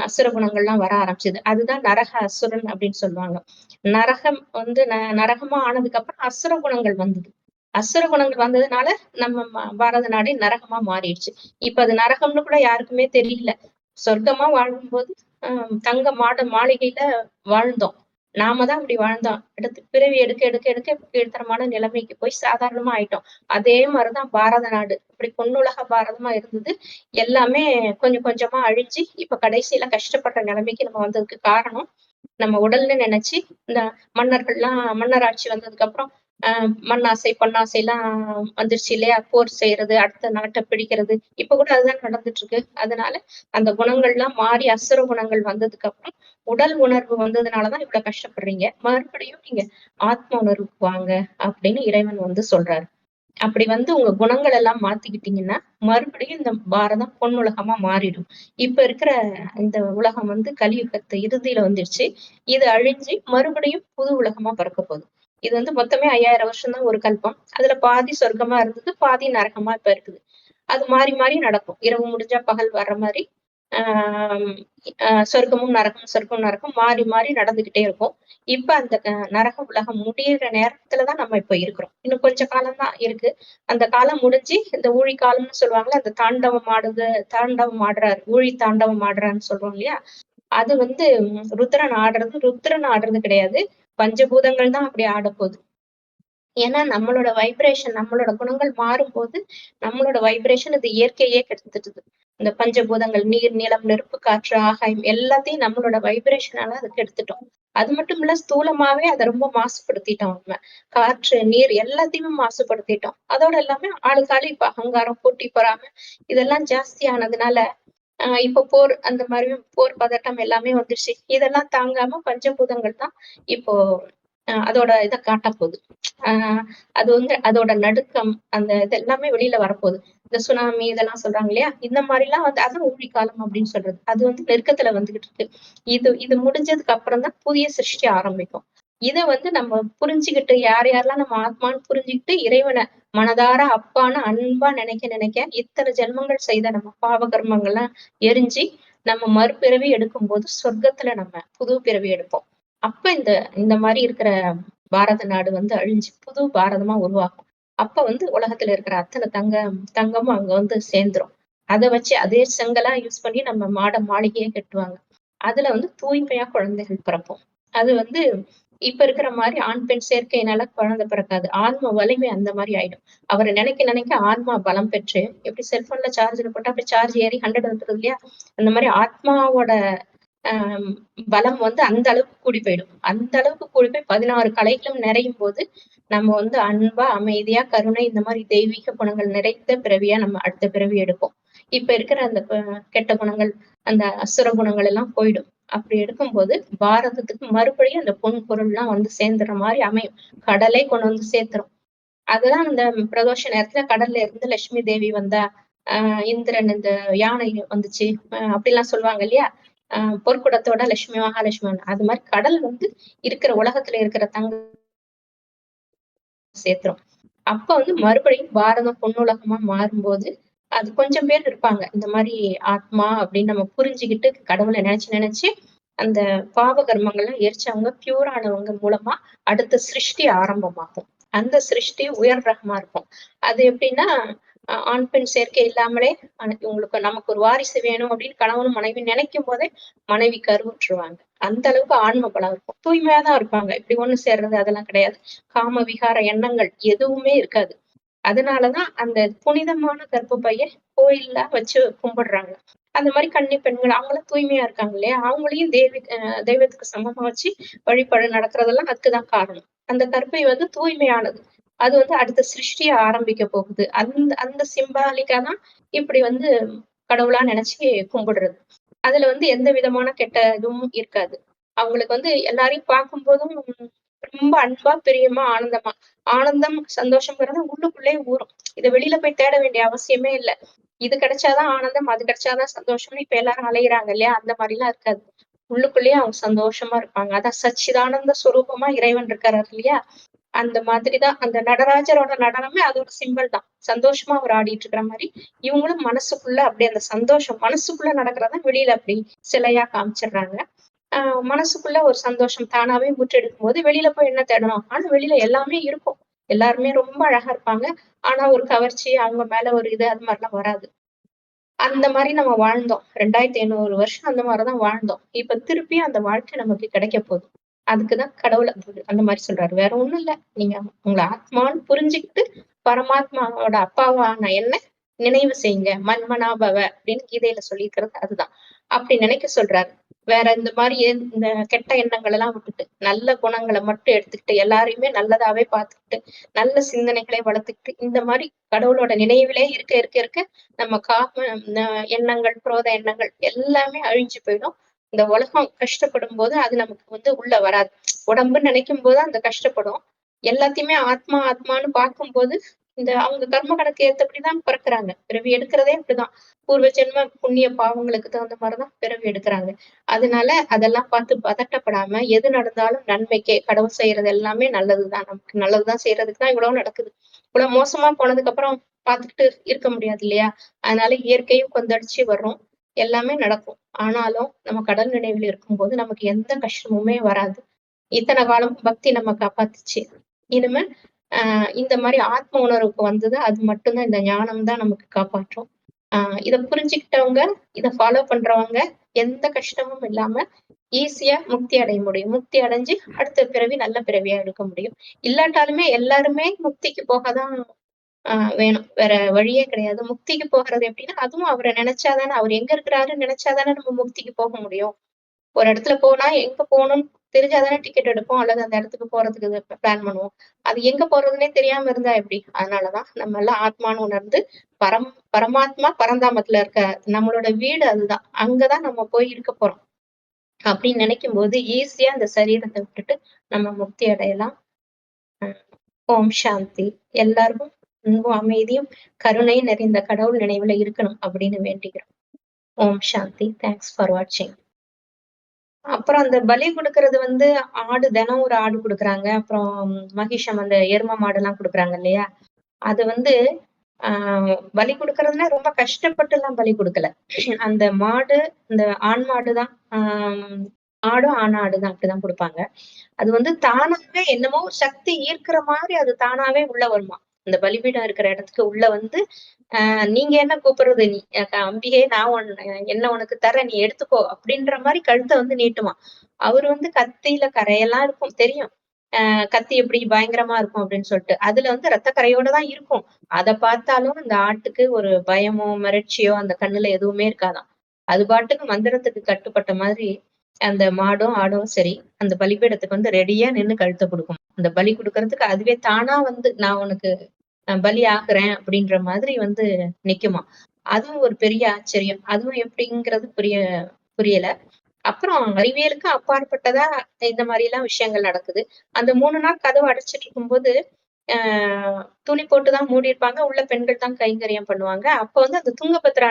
அசுர குணங்கள்லாம் வர ஆரம்பிச்சது. அதுதான் நரக அசுரன் அப்படின்னு சொல்லுவாங்க. நரகம் வந்து நரகமா ஆனதுக்கு அப்புறம் அசுர குணங்கள் வந்தது. அசுர குணங்கள் வந்ததுனால நம்ம பாரத நாடே நரகமா மாறிடுச்சு. இப்ப அது நரகம்னு கூட யாருக்குமே தெரியல. சொர்க்கமா வாழும்போது தங்க மாளிகையில வாழ்ந்தோம். நாம தான் அப்படி வாழ்ந்தோம். அடுத்து பிறவி எடுக்க எடுக்க எடுக்க கீழ்த்தரமான நிலைமைக்கு போய் சாதாரணமா ஆயிட்டோம். அதே மாதிரிதான் பாரத நாடு. இப்படி பொன்னுலக பாரதமா இருந்தது. எல்லாமே கொஞ்சம் கொஞ்சமா அழிஞ்சு இப்ப கடைசியில கஷ்டப்பட்ட நிலைமைக்கு நம்ம வந்ததுக்கு காரணம் நம்ம உடல்னு நினைச்சு இந்த மன்னர் ஆட்சி வந்ததுக்கு அப்புறம் மண்ணாசை, பொன்னாசை எல்லாம் வந்துருச்சு இல்லையா? போர் செய்யறது, அடுத்த நாட்டை பிடிக்கிறது. இப்ப கூட அதுதான் நடந்துட்டு இருக்கு. அதனால அந்த குணங்கள்லாம் மாறி அசுர குணங்கள் வந்ததுக்கு அப்புறம் உடல் உணர்வு வந்ததுனாலதான் இவ்வளவு கஷ்டப்படுறீங்க. மறுபடியும் நீங்க ஆத்ம உணர்வுக்கு வாங்க அப்படின்னு இறைவன் வந்து சொல்றாரு. அப்படி வந்து உங்க குணங்கள் எல்லாம் மாத்திக்கிட்டீங்கன்னா மறுபடியும் இந்த பாரதம் பொன்னுலகமா மாறிடும். இப்ப இருக்கிற இந்த உலகம் வந்து கலியுகத்து இறுதியில வந்துருச்சு. இது அழிஞ்சு மறுபடியும் புது உலகமா பிறக்க போகுது. இது வந்து மொத்தமே 5000 வருஷம் தான் ஒரு கல்பம். அதுல பாதி சொர்க்கமா இருந்தது, பாதி நரகமா இப்ப இருக்குது. அது மாறி மாறி நடக்கும். இரவு முடிஞ்சா பகல் வர்ற மாதிரி ஆஹ் சொர்க்கமும் நரகம், சொர்க்கம் நரகம் மாறி மாறி நடந்துகிட்டே இருக்கும். இப்ப அந்த நரக உலகம் முடியிற நேரத்துலதான் நம்ம இப்ப இருக்கிறோம். இன்னும் கொஞ்ச காலம் தான் இருக்கு. அந்த காலம் முடிஞ்சு இந்த ஊழி காலம்னு சொல்லுவாங்கல்ல, அந்த தாண்டவம் ஆடுறாரு, ஊழி தாண்டவம் ஆடுறான்னு சொல்றோம் இல்லையா? அது வந்து ருத்ரன் ஆடுறது கிடையாது. பஞ்சபூதங்கள் தான் அப்படி ஆடப்போகுது. ஏன்னா நம்மளோட வைப்ரேஷன், நம்மளோட குணங்கள் மாறும்போது நம்மளோட வைப்ரேஷன் இது இயற்கையே கெடுத்துடுது. இந்த பஞ்சபூதங்கள் நீர், நிலம், நெருப்பு, காற்று, ஆகாயம் எல்லாத்தையும் நம்மளோட வைப்ரேஷனால அது கெடுத்துட்டோம். அது மட்டும் இல்ல, ஸ்தூலமாவே அதை ரொம்ப மாசுபடுத்திட்டோம் நம்ம. காற்று, நீர் எல்லாத்தையுமே மாசுபடுத்திட்டோம். அதோட எல்லாமே ஆளுக்காளு இப்ப அகங்காரம், போட்டி, பொறாமை இதெல்லாம் ஜாஸ்தி ஆனதுனால இப்ப போர் அந்த மாதிரி போர் பதட்டம் எல்லாமே வந்துருச்சு. இதெல்லாம் தாங்காம பஞ்சபூதங்கள் தான் இப்போ அதோட இத காட்டப்போகுது. அது வந்து அதோட நடுக்கம், அந்த இது எல்லாமே வெளியில வரப்போகுது. இந்த சுனாமி இதெல்லாம் சொல்றாங்க இல்லையா? இந்த மாதிரிலாம் வந்து அதான் ஊழி காலம் அப்படின்னு சொல்றது. அது வந்து நெருக்கத்துல வந்துகிட்டு இருக்கு. இது முடிஞ்சதுக்கு அப்புறம் தான் புதிய சிருஷ்டி ஆரம்பிக்கும். இத வந்து நம்ம புரிஞ்சுகிட்டு யார் யாரெல்லாம் நம்ம ஆத்மான்னு புரிஞ்சுக்கிட்டு இறைவன மனதார அப்பான்னு அன்பா நினைக்க நினைக்க இத்தனை ஜென்மங்கள் செய்த நம்ம பாவ கர்மங்கள்லாம் எரிஞ்சு நம்ம மறுபிறவி எடுக்கும்போது சொர்க்கத்துல நம்ம புது பிறவி எடுப்போம். அப்ப இந்த இந்த மாதிரி இருக்கிற பாரத நாடு வந்து அழிஞ்சு புது பாரதமா உருவாகும். அப்ப வந்து உலகத்துல இருக்கிற அத்தனை தங்கமும் அங்க வந்து சேர்ந்துரும். அதை வச்சு அதே செங்கலா யூஸ் பண்ணி நம்ம மாளிகையே கட்டுவாங்க. அதுல வந்து தூய்மையா குழந்தைகள் பிறப்போம். அது வந்து இப்ப இருக்கிற மாதிரி ஆண் பெண் சேர்க்கையினால குழந்தை பிறக்காது. ஆன்ம வலிமை அந்த மாதிரி ஆயிடும். அவரை நினைக்க நினைக்க ஆன்மா பலம் பெற்று எப்படி செல்போன்ல சார்ஜர் போட்டா அப்படி சார்ஜ் ஏறி 100 வந்துருது இல்லையா? அந்த மாதிரி ஆத்மாவோட ஆஹ் பலம் வந்து அந்த அளவுக்கு கூடி போயிடும். அந்த அளவுக்கு கூடி போய் 16 கலைகளும் நிறையும் போது நம்ம வந்து அன்பா, அமைதியா, கருணை இந்த மாதிரி தெய்வீக குணங்கள் நிறைந்த பிறவியா நம்ம அடுத்த பிறவி எடுப்போம். இப்ப இருக்கிற அந்த கெட்ட குணங்கள், அந்த அசுர குணங்கள் எல்லாம் போயிடும். அப்படி எடுக்கும்போது பாரதத்துக்கு மறுபடியும் அந்த பொன் பொருள் எல்லாம் வந்து சேர்ந்துற மாதிரி அமையும். கடலே கொண்டு வந்து சேர்த்துரும். அதெல்லாம் அந்த பிரதோஷ நேரத்துல கடல்ல இருந்து லட்சுமி தேவி வந்தா, இந்திரன் இந்த யானை வந்துச்சு, அப்படிலாம் சொல்லுவாங்க இல்லையா? பொற்குடத்தோட லட்சுமி மகாலட்சுமி அது மாரி கடல் வந்து இருக்கிற உலகத்துல இருக்கிற சேர்த்துரும். அப்ப வந்து மறுபடியும் பாரதம் பொன்னுலகமா மாறும்போது, அது கொஞ்சம் பேர் இருப்பாங்க. இந்த மாரி ஆத்மா அப்படின்னு நம்ம புரிஞ்சுகிட்டு கடவுள நெனச்சு நெனச்சு, அந்த பாவ கர்மங்கள்லாம் எரிச்சவங்க, பியூர் ஆனவங்க மூலமா அடுத்த சிருஷ்டி ஆரம்பமாகும். அந்த சிருஷ்டி உயர் ரகமா இருக்கும். அது எப்படின்னா, ஆண், பெண் சேர்க்கை இல்லாமலே உங்களுக்கு நமக்கு ஒரு வாரிசு வேணும் அப்படின்னு கணவனும் மனைவி நெனைக்கும் போதே மனைவி கருவுற்றுருவாங்க. அந்த அளவுக்கு ஆன்ம பலம் இருக்கும். தூய்மையா தான் இருப்பாங்க. இப்படி ஒண்ணு சேர்றது அதெல்லாம் கிடையாது. காம விகார எண்ணங்கள் எதுவுமே இருக்காது. அதனாலதான் அந்த புனிதமான கர்ப்பப்பைய கோயில்ல வச்சு கும்பிடுறாங்க. அந்த மாரி கன்னி பெண்கள் அவங்களும் தூய்மையா இருக்காங்க இல்லையா? அவங்களையும் தெய்வத்துக்கு சமமா வச்சு வழிபாடு நடக்கிறதெல்லாம் அதுக்குதான் காரணம். அந்த கர்ப்பை வந்து தூய்மையானது. அது வந்து அடுத்த சிருஷ்டிய ஆரம்பிக்க போகுது. அந்த அந்த சிம்பாலிக்கா தான் இப்படி வந்து கடவுளா நினைச்சு கும்பிடுறது. அதுல வந்து எந்த விதமான கெட்ட இதுவும் இருக்காது. அவங்களுக்கு வந்து எல்லாரையும் பார்க்கும்போதும் ரொம்ப அன்பா, பிரியமா, ஆனந்தமா ஆனந்தம், சந்தோஷம்ங்கிறது உள்ளுக்குள்ளயே ஊறும். இத வெளியில போய் தேட வேண்டிய அவசியமே இல்ல. இது கிடைச்சாதான் ஆனந்தம், அது கிடைச்சாதான் சந்தோஷம்னு இப்ப எல்லாரும் அலையுறாங்க இல்லையா? அந்த மாரிலாம் இருக்காது. உள்ளுக்குள்ளேயே அவங்க சந்தோஷமா இருப்பாங்க. அதான் சச்சிதானந்த சொரூபமா இறைவன் இருக்காரு இல்லையா? அந்த மாதிரி தான் அந்த நடராஜரோட நடனமே அது ஒரு சிம்பல் தான். சந்தோஷமா அவர் ஆடிட்டு இருக்கிற மாரி, இவங்களும் மனசுக்குள்ள அப்படியே அந்த சந்தோஷம் மனசுக்குள்ள நடக்கிறத வெளியில அப்படி சிலையா காமிச்சிடுறாங்க. ஆ மனசுக்குள்ள ஒரு சந்தோஷம் தானாவே ஊற்றெடுக்கும்போது, வெளியில போய் என்ன தேடணும்? ஆனா வெளியில எல்லாமே இருக்கும். எல்லாருமே ரொம்ப அழகா இருப்பாங்க. ஆனா ஒரு கவர்ச்சி, அவங்க மேல ஒரு இது அது மாரிலாம் வராது. அந்த மாரி நம்ம வாழ்ந்தோம். 2500 வருஷம் அந்த மாரி தான் வாழ்ந்தோம். இப்ப திருப்பியும் அந்த வாழ்க்கை நமக்கு கிடைக்க போகுது. அதுக்கு தான் கடவுள் அந்த மாரி சொல்றாரு. வேற ஒண்ணும் இல்ல. நீங்க உங்கள ஆத்மான்னு புரிஞ்சுகிட்டு, பரமாத்மாவோட அப்பாவான என்ன நினைவு செய்யுங்க. மன்மனாபவ அப்படின்னு கீதையில சொல்லியிருக்கிறது அதுதான். அப்படி நினைக்க சொல்றாரு. வேற இந்த மாரி இந்த கெட்ட எண்ணங்கள் எல்லாம் விட்டுட்டு, நல்ல குணங்கள மட்டும் எடுத்துக்கிட்டு, எல்லாரையுமே நல்லதாவே பார்த்துக்கிட்டு, நல்ல சிந்தனைகளை வளர்த்துக்கிட்டு, இந்த மாரி கடவுளோட நினைவிலே இருக்க இருக்க இருக்க நம்ம காம எண்ணங்கள், குரோத எண்ணங்கள் எல்லாமே அழிஞ்சு போயிடும். இந்த உலகம் கஷ்டப்படும்போது அது நமக்கு வந்து உள்ள வராது. உடம்புன்னு நினைக்கும்போது அந்த கஷ்டப்படும். எல்லாத்தையுமே ஆத்மா ஆத்மான்னு பார்க்கும்போது, இந்த அவங்க கர்ம கணக்கு ஏத்தபடிதான் பிறக்குறாங்க. பிறவி எடுக்கிறதே அப்படிதான். பூர்வ ஜென்ம புண்ணிய பாவங்களுக்கு தகுந்த மாரிதான் பிறவி எடுக்குறாங்க. அதனால அதெல்லாம் பார்த்து பதட்டப்படாம, எது நடந்தாலும் நன்மைக்கே. கடவுள் செய்யறது எல்லாமே நல்லதுதான். நமக்கு நல்லதுதான் செய்யறதுக்கு தான் இவ்வளவு நடக்குது. இவ்வளவு மோசமா போனதுக்கு அப்புறம் பார்த்துக்கிட்டு இருக்க முடியாது இல்லையா? அதனால இயற்கையும் கொந்தளிச்சு வரும். எல்லாமே நடக்கும். ஆனாலும் நம்ம கடல் நினைவில் இருக்கும்போது நமக்கு எந்த கஷ்டமுமே வராது. இத்தன காலம் பக்தி நம்ம காப்பாத்துச்சு. இனிமே இந்த மாரி ஆத்ம உணர்வுக்கு வந்தது அது மட்டும் தான் இந்த ஞானம் தான் நமக்கு காப்பாற்றும். அ இத புரிஞ்சுக்கிட்டவங்க, இத ஃபாலோ பண்றவங்க எந்த கஷ்டமும் இல்லாம ஈஸியா முக்தி அடைய முடியும். முக்தி அடைஞ்சு அடுத்த பிறவி நல்ல பிறவியா எடுக்க முடியும். இல்லாட்டாலுமே எல்லாருமே முக்திக்கு போக தான் வேணும். வேற வழியே கிடையாது. முக்திக்கு போறது எப்படின்னா, அதுவும் அவர நெனச்சா தானே அவர் எங்க இருக்கிறாருன்னு நெனச்சா தானே நம்ம முக்திக்கு போக முடியும். ஒரு இடத்துல போனா எங்க போணும்னு தெரிஞ்சா தானே டிக்கெட் எடுப்போம். அல்லது அந்த இடத்துக்கு போறதுக்கு பிளான் பண்ணுவோம். அது எங்க போறதுன்னே தெரியாம இருந்தா எப்படி? அதனாலதான் நம்ம எல்லாம் ஆத்மான்னு உணர்ந்து பரமாத்மா பரந்தாமத்துல இருக்க நம்மளோட வீடு அதுதான். அங்கதான் நம்ம போய் இருக்க போறோம். அப்படின்னு நினைக்கும்போது ஈஸியா அந்த சரீரத்த விட்டுட்டு நம்ம முக்தி அடையலாம். ஓம் சாந்தி. எல்லாருக்கும் அன்பும், அமைதியும், கருணை நிறைந்த கடவுள் நினைவுல இருக்கணும் அப்படின்னு வேண்டிக்கிறோம். ஓம் சாந்தி. தேங்க்ஸ் ஃபார் வாட்சிங். அப்புறம் அந்த பலி குடுக்கறது வந்து ஆடு தினம் ஒரு ஆடு குடுக்குறாங்க. அப்புறம் மகிஷம் அந்த எரும மாடுலாம் குடுக்குறாங்க இல்லையா? அது வந்து ஆ பலி குடுக்கறதுன்னா ரொம்ப கஷ்டப்பட்டுலாம் பலி குடுக்கல. அந்த மாடு, இந்த ஆண் மாடு தான். ஆடும் ஆண் ஆடு தான் அப்படிதான் குடுப்பாங்க. அது வந்து தானாவே என்னமோ சக்தி ஈர்க்கிற மாதிரி அது தானாவே உள்ள வருமாம். அந்த பலிபீடம் இருக்கிற இடத்துக்கு உள்ள வந்து, நீங்க என்ன கூப்பிடுறது நீ அம்பிகை நான் என்ன உனக்கு தர்றேன் நீ எடுத்துக்கோ அப்படின்ற மாரி கழுத்த வந்து நீட்டுமாம். அவரு வந்து கத்தியில கரையெல்லாம் இருக்கும் தெரியும். கத்தி எப்படி பயங்கரமா இருக்கும் அப்படின்னு சொல்லிட்டு. அதுல வந்து ரத்த கரையோட தான் இருக்கும். அத பார்த்தாலும் இந்த ஆட்டுக்கு ஒரு பயமோ, மிரட்சியோ அந்த கண்ணுல எதுவுமே இருக்காதாம். அது பாட்டுக்கு மந்திரத்துக்கு கட்டுப்பட்ட மாதிரி அந்த மாடும், ஆடும் சரி, அந்த பலிபீடத்துக்கு வந்து ரெடியா நின்னு கழுத்த குடுக்கும். அந்த பலி குடுக்கறதுக்கு அதுவே தானா வந்து நான் உனக்கு பலி ஆகுறேன் அப்படின்ற மாதிரி வந்து நிக்குமாம். அதுவும் ஒரு பெரிய ஆச்சரியம். அதுவும் எப்படிங்கிறது புரியல. அப்புறம் அறிவியலுக்கு அப்பாற்பட்டதா இந்த மாரிலாம் விஷயங்கள் நடக்குது. அந்த 3 நாள் கதவு அடைச்சிட்டு இருக்கும்போது, அ துணி போட்டு தான் மூடியிருப்பாங்க. உள்ள பெண்கள் தான் கைங்கரியம் பண்ணுவாங்க. அப்ப வந்து அந்த துங்கபத்ரா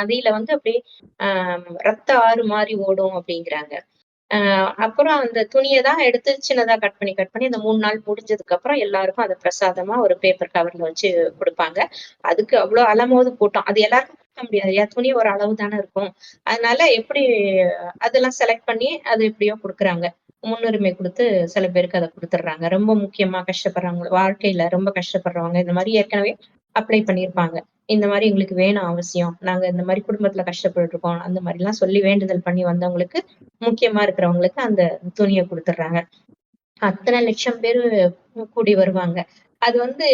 நதியில வந்து அப்படியே அ ரத்த ஆறு மாரி ஓடும் அப்படிங்கிறாங்க. அ அப்புறம் அந்த துணிய தான் எடுத்து சின்னதா கட் பண்ணி அந்த 3 நாள் முடிஞ்சதுக்கு அப்புறம் எல்லாருக்கும் அத பிரசாதமா ஒரு பேப்பர் கவர்ல வச்சு குடுப்பாங்க. அதுக்கு அவ்ளோ அலமோது கூட்டம். அது எல்லாருக்கும் குடுக்க முடியாது இல்லையா? துணி ஒரு அளவு தானே இருக்கும். அதனால எப்படி அதெல்லாம் செலக்ட் பண்ணி அது எப்படியோ குடுக்குறாங்க. முன்னுரிமை குடுத்து சில பேருக்கு அத குடுத்துடுறாங்க. ரொம்ப முக்கியமா கஷ்டப்படுறவங்க, வாழ்க்கையில ரொம்ப கஷ்டப்படுறவங்க, இந்த மாரி ஏற்கனவே அப்ளை பண்ணியிருப்பாங்க. இந்த மாரி எங்களுக்கு வேணும் அவசியம். நாங்க இந்த மாரி குடும்பத்துல கஷ்டப்பட்டுட்டு இருக்கோம். அந்த மாரிலாம் சொல்லி வேண்டுதல் பண்ணி வந்தவங்களுக்கு, முக்கியமா இருக்கிறவங்களுக்கு அந்த துணிய குடுத்துடுறாங்க. அத்தன லட்சம் பேரு கூடி வருவாங்க. அது வந்து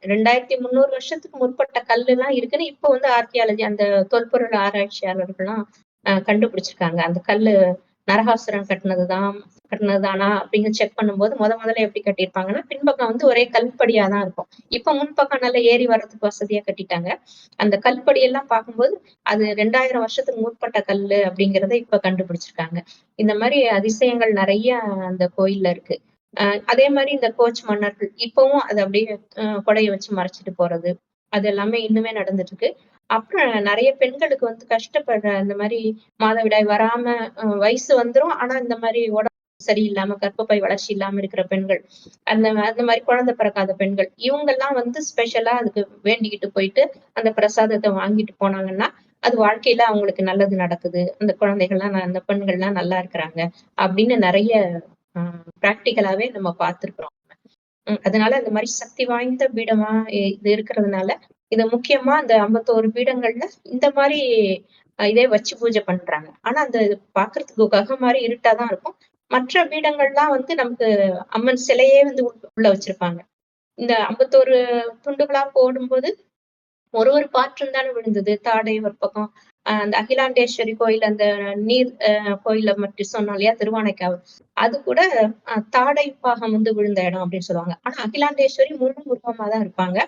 2300 வருஷத்துக்கு முற்பட்ட கல்லுலாம் இருக்குன்னு இப்ப வந்து ஆர்க்கியாலஜி அந்த தொல்பொருள் ஆராய்ச்சியாளர்கள்லாம் கண்டுபிடிச்சிருக்காங்க. அந்த கல்லு நரகாசுரன் கட்டுனது தானா அப்படின்னு செக் பண்ணும்போது முதல்ல எப்படி கட்டியிருப்பாங்கன்னா, பின்பக்கம் வந்து ஒரே கல்படியா தான் இருக்கும். இப்ப முன்பக்கம் நல்லா ஏறி வர்றதுக்கு வசதியா கட்டிட்டாங்க. அந்த கல்படியெல்லாம் பார்க்கும்போது, அது 2000 வருஷத்துக்கு முற்பட்ட கல்லு அப்படிங்கிறத இப்ப கண்டுபிடிச்சிருக்காங்க. இந்த மாரி அதிசயங்கள் நெறைய அந்த கோயில்ல இருக்கு. அ அதே மாரி இந்த கோச் மன்னர்கள் இப்பவும் அத அப்படியே கொடைய வச்சு மறைச்சுட்டு போறது. அது எல்லாமே இன்னுமே நடந்துட்டு இருக்கு. அப்புறம் நெறைய பெண்களுக்கு வந்து கஷ்டப்படுற இந்த மாரி மாதவிடாய் வராம வயசு வந்துரும். ஆனா இந்த மாரி உடம்பு சரியில்லாம, கர்ப்பப்பை வளர்ச்சி இல்லாம இருக்கிற பெண்கள், அந்த அந்த மாரி குழந்தை பிறக்காத பெண்கள், இவங்கலாம் வந்து ஸ்பெஷலா அதுக்கு வேண்டிக்கிட்டு போயிட்டு, அந்த பிரசாதத்த வாங்கிட்டு போனாங்கன்னா, அது வாழ்க்கையில அவங்களுக்கு நல்லது நடக்குது. அந்த குழந்தைகள்லாம் அந்த பெண்கள்லாம் நல்லா இருக்கிறாங்க. அப்படின்னு நெறைய அ பிராக்டிகலாவே நம்ம பார்த்திருக்கிறோம். அதனால இந்த மாரி சக்தி வாய்ந்த பீடமா இது இருக்கிறதுனால, இத முக்கியமா அந்த 51 பீடங்கள்ல இந்த மாரி இதே வச்சு பூஜை பண்றாங்க. ஆனா அந்த பார்க்கறதுக்கு குகை மாரி இருட்டா தான் இருக்கும். மற்ற பீடங்கள்லாம் வந்து நமக்கு அம்மன் சிலையே வந்து உள்ள வச்சிருப்பாங்க. இந்த 51 துண்டுகளா போடும்போது ஒரு பாற்றம் தானே விழுந்தது. தாடை ஒரு பக்கம். அந்த அகிலாண்டேஸ்வரி கோயில் அந்த நீர் கோயில்ல மட்டும் சொன்னோம் இல்லையா? திருவானைக்காவல். அது கூட தாடை பாகம் வந்து விழுந்த இடம் அப்படின்னு சொல்லுவாங்க. ஆனா அகிலாண்டேஸ்வரி முழு உருவமா தான் இருப்பாங்க.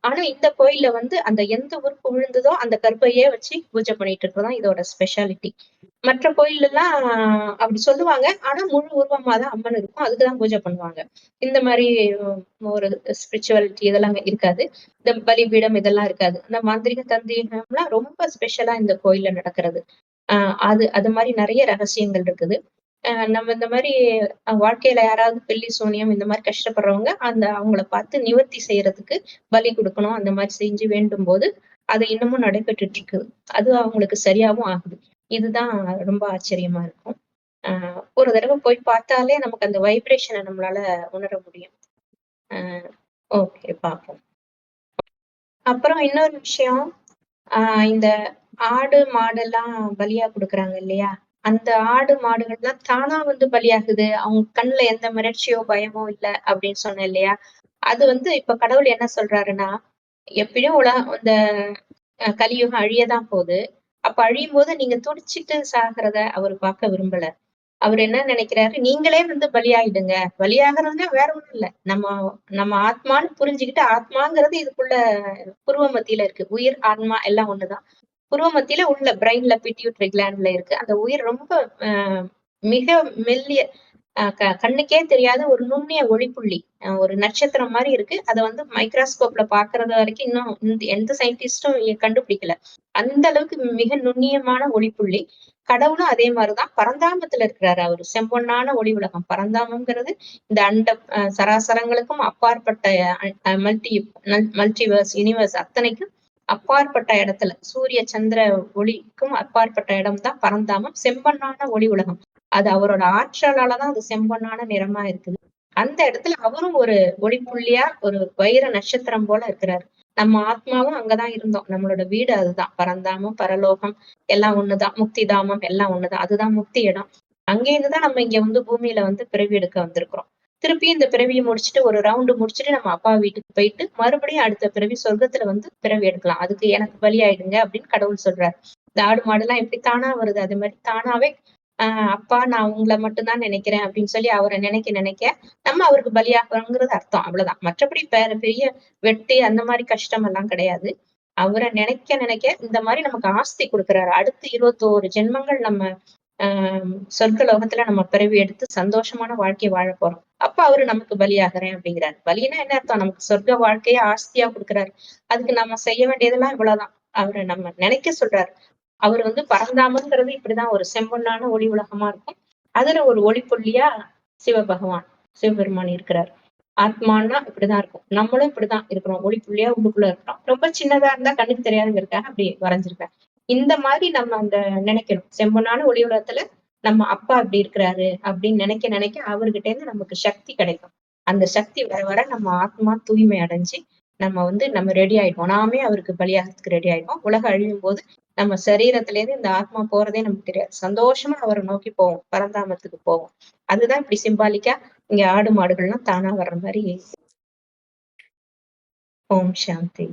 ஆனா இந்த கோயில்ல வந்து அந்த எந்த உறுப்பு விழுந்ததோ அந்த கருப்பையே வச்சு பூஜை பண்ணிட்டு இருக்கிறது தான் இதோட ஸ்பெஷாலிட்டி. மற்ற கோயில்லலாம் அப்படி சொல்லுவாங்க. ஆனா முழு உருவமா தான் அம்மன் இருக்கும். அதுக்கு தான் பூஜை பண்ணுவாங்க. இந்த மாரி ஒரு ஸ்பிரிச்சுவாலிட்டி இதெல்லாம் அங்க இருக்காது. இந்த பலிபீடம் இதெல்லாம் இருக்காது. இந்த மாந்திரீக தந்திரம்லாம் ரொம்ப ஸ்பெஷலா இந்த கோயில்ல நடக்கிறது. அ அது மாரி நெறைய ரகசியங்கள் இருக்குது. நம்ம இந்த மாரி வாழ்க்கையில யாராவது பில்லி, சூனியம் இந்த மாரி கஷ்டப்படுறவங்க, அவங்கள பார்த்து நிவர்த்தி செய்யறதுக்கு பலி குடுக்கணும். அந்த மாரி செஞ்சு வேண்டும்போது, அது இன்னமும் நடைபெற்றுட்டு இருக்குது. அது அவங்களுக்கு சரியாவும் ஆகுது. இதுதான் ரொம்ப ஆச்சரியமா இருக்கும். அ ஒரு தடவ போய் பார்த்தாலே நமக்கு அந்த வைப்ரேஷன நம்மளால உணர முடியும். அ ஓகே பார்ப்போம். அப்புறம் இன்னொரு விஷயம், ஆ இந்த ஆடு, மாடெல்லாம் பலியா குடுக்குறாங்க இல்லையா? அந்த ஆடு, மாடுகள்லாம் தானா வந்து பலியாகுது. அவங்க கண்ல எந்த மிரட்சியோ, பயமோ இல்ல அப்படின்னு சொன்னேன் இல்லையா? அது வந்து இப்ப கடவுள் என்ன சொல்றாருன்னா, எப்படியும் இந்த கலியுகம் அழியத்தான் போது. அப்ப அழியும்போது நீங்க துடிச்சுட்டு சாகுறத அவரு பார்க்க விரும்பல. அவரு என்ன நினைக்கிறாரு, நீங்களே வந்து பலியாயிடுங்க. பலியாகுறதுன்னா வேற ஒண்ணும் இல்ல. நம்ம நம்ம ஆத்மான்னு புரிஞ்சுகிட்டு ஆத்மாங்கிறது இதுக்குள்ள புருவ மத்தியில இருக்கு. உயிர், ஆன்மா எல்லாம் ஒண்ணுதான். புருவ மத்தியில உள்ள பிரெயின்ல பிட்யூட்டரி கிளாண்ட்ல இருக்கு. அந்த உயிர் ரொம்ப அ மிக மெல்லிய கண்ணுக்கே தெரியாத ஒரு நுண்ணிய ஒளிப்புள்ளி. ஒரு நட்சத்திரம் மாரி இருக்கு. அத வந்து மைக்ரோஸ்கோப்ல பார்க்கறது வரைக்கும் இன்னும் எந்த சயின்டிஸ்டும் கண்டுபிடிக்கல. அந்த அளவுக்கு மிக நுண்ணியமான ஒளிப்புள்ளி. கடவுளும் அதே மாரி தான் பரந்தாமத்துல இருக்கிறாரு அவரு. செம்பொன்னான ஒளி உலகம். பரந்தாமம்ங்கிறது இந்த சராசரங்களுக்கும் அப்பாற்பட்ட மல்டிவர்ஸ், யுனிவர்ஸ் அத்தனைக்கும் அப்பாற்பட்ட இடத்துல, சூரிய, சந்திர ஒளிக்கும் அப்பாற்பட்ட இடம் தான் பரந்தாமம். செம்பொன்னான ஒளி உலகம். அது அவரோட ஆற்றலால தான் அது செம்பொன்னான நிறமா இருக்குது. அந்த இடத்துல அவரும் ஒரு ஒளிப்புள்ளியா, ஒரு வைர நட்சத்திரம் போல இருக்கிறாரு. நம்ம ஆத்மாவும் அங்கதான் இருந்தோம். நம்மளோட வீடு அதுதான். பரந்தாமம், பரலோகம் எல்லாம் ஒண்ணுதான். முக்தி தாமம் எல்லாம் ஒண்ணுதான். அதுதான் முக்தி இடம். அங்கேருந்து தான் நம்ம இங்க வந்து பூமியில வந்து பிறவி எடுக்க வந்திருக்கிறோம். திருப்பி இந்த பிறவிய முடிச்சுட்டு ஒரு ரவுண்டு முடிச்சுட்டு நம்ம அப்பா வீட்டுக்கு போயிட்டு, மறுபடியும் அடுத்த பிறவி சொர்க்கத்துல வந்து பிறவி எடுக்கலாம். அதுக்கு எனக்கு பலியாயிடுங்க அப்படின்னு கடவுள் சொல்றாரு. இந்த ஆடு, மாடுலாம் எப்படி தானா வருது, அது மாரி தானாவே அ அப்பா நான் உங்கள மட்டும் தான் நினைக்கிறேன் அப்படின்னு சொல்லி அவர நினைக்க நம்ம அவருக்கு பலியாகுறோம்ங்கிறது அர்த்தம். அவ்வளவுதான். மற்றபடி வேற பெரிய வெட்டு அந்த மாரி கஷ்டம் எல்லாம் கிடையாது. அவர நினைக்க இந்த மாரி நமக்கு ஆஸ்தி குடுக்குறாரு. அடுத்து 21 ஜென்மங்கள் நம்ம சொர்க்க லோகத்துல நம்ம பிறவி எடுத்து சந்தோஷமான வாழ்க்கை வாழ போறோம். அப்ப அவரு நமக்கு பலியாகுறேன் அப்படிங்கிறாரு. பலின்னா என்ன அர்த்தம்? நமக்கு சொர்க்க வாழ்க்கைய ஆஸ்தியா குடுக்குறாரு. அதுக்கு நம்ம செய்ய வேண்டியதெல்லாம் இவ்வளவுதான். அவரு நம்ம நினைக்க சொல்றாரு. அவரு பரந்தாமங்கிறது இப்படிதான் ஒரு செம்பொன்னான ஒளி உலகமா இருக்கும். அதுல ஒரு ஒளிப்புள்ளியா சிவபகவான், சிவபெருமான் இருக்கிறார். ஆத்மான்னா இப்படிதான் இருக்கும். நம்மளும் இப்படிதான் இருக்கிறோம். ஒளிப்புள்ளியா உள்ளுக்குள்ள இருக்கிறோம். ரொம்ப சின்னதா இருந்தா கண்ணுக்கு தெரியாதுங்கிறதுக்காக அப்படி வரைஞ்சிருக்கேன். இந்த மாதிரி நம்ம நினைக்கணும். செம்பொன்னான ஒளி உலகத்துல நம்ம அப்பா இப்படி இருக்கிறாரு அப்படின்னு நினைக்க நினைக்க அவர்கிட்ட இருந்து நமக்கு சக்தி கிடைக்கும். அந்த சக்தி வர வர நம்ம ஆத்மா தூய்மை அடைஞ்சு நம்ம ரெடி ஆயிடுவோம். நாமே அவருக்கு பலியாகறதுக்கு ரெடி ஆயிடுவோம். உலகம் அழியும் போது நம்ம சரீரத்துல இருந்து இந்த ஆத்மா போறதே நமக்கு தெரியாது. சந்தோஷமா அவரை நோக்கி போவோம். பரந்தாமத்துக்கு போவோம். அதுதான் இப்படி சிம்பாலிக்கா இங்க ஆடு மாடுகள்லாம் தானா வர்ற மாதிரி. ஓம் சாந்தி.